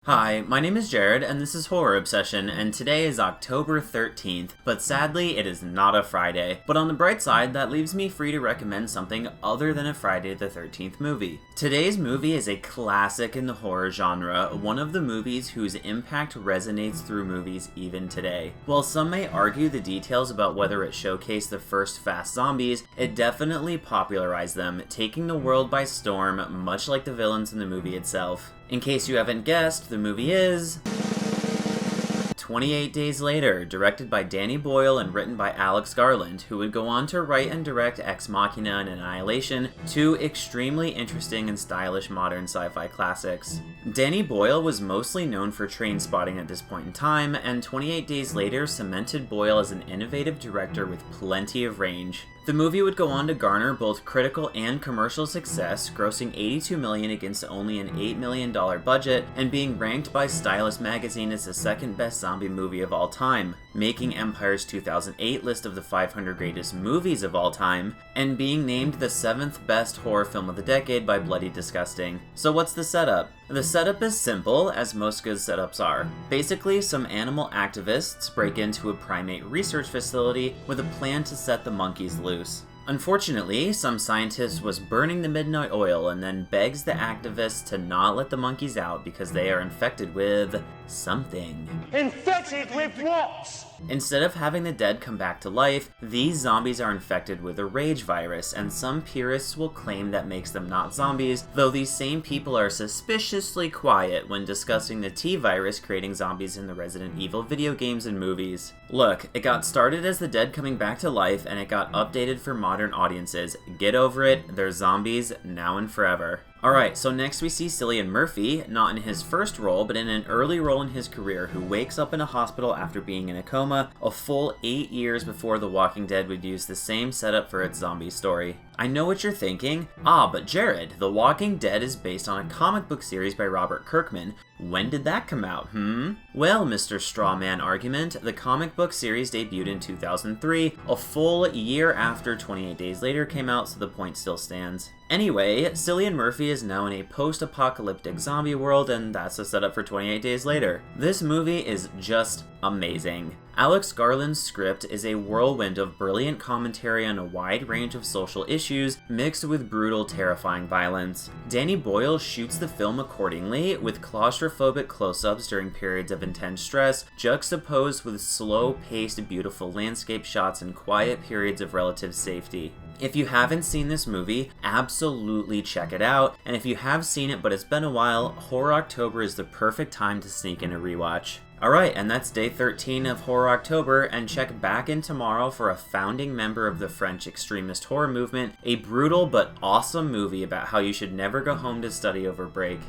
Hi, my name is Jared, and this is Horror Obsession, and today is October 13th, but sadly, it is not a Friday. But on the bright side, that leaves me free to recommend something other than a Friday the 13th movie. Today's movie is a classic in the horror genre, one of the movies whose impact resonates through movies even today. While some may argue the details about whether it showcased the first fast zombies, it definitely popularized them, taking the world by storm, much like the villains in the movie itself. In case you haven't guessed, the movie is 28 Days Later, directed by Danny Boyle and written by Alex Garland, who would go on to write and direct Ex Machina and Annihilation, two extremely interesting and stylish modern sci-fi classics. Danny Boyle was mostly known for Trainspotting at this point in time, and 28 Days Later cemented Boyle as an innovative director with plenty of range. The movie would go on to garner both critical and commercial success, grossing $82 million against only an $8 million budget, and being ranked by Stylist magazine as the second best zombie movie of all time, making Empire's 2008 list of the 500 greatest movies of all time, and being named the 7th best horror film of the decade by Bloody Disgusting. So what's the setup? The setup is simple, as most good setups are. Basically, some animal activists break into a primate research facility with a plan to set the monkeys loose. Unfortunately, some scientist was burning the midnight oil and then begs the activists to not let the monkeys out because they are infected with something. Infected with what? Instead of having the dead come back to life, these zombies are infected with a rage virus, and some purists will claim that makes them not zombies, though these same people are suspiciously quiet when discussing the T-virus creating zombies in the Resident Evil video games and movies. Look, it got started as the dead coming back to life, and it got updated for modern audiences. Get over it, they're zombies now and forever. Alright, so next we see Cillian Murphy, not in his first role, but in an early role in his career, who wakes up in a hospital after being in a coma, a full 8 years before The Walking Dead would use the same setup for its zombie story. I know what you're thinking. But Jared, The Walking Dead is based on a comic book series by Robert Kirkman. When did that come out, Well, Mr. Strawman Argument, the comic book series debuted in 2003, a full year after 28 Days Later came out, so the point still stands. Anyway, Cillian Murphy is now in a post-apocalyptic zombie world, and that's the setup for 28 Days Later. This movie is just amazing. Alex Garland's script is a whirlwind of brilliant commentary on a wide range of social issues, mixed with brutal, terrifying violence. Danny Boyle shoots the film accordingly, with claustrophobic close-ups during periods of intense stress, juxtaposed with slow-paced, beautiful landscape shots and quiet periods of relative safety. If you haven't seen this movie, absolutely check it out, and if you have seen it but it's been a while, Horror October is the perfect time to sneak in a rewatch. Alright, and that's day 13 of Horror October, and check back in tomorrow for a founding member of the French extremist horror movement, a brutal but awesome movie about how you should never go home to study over break.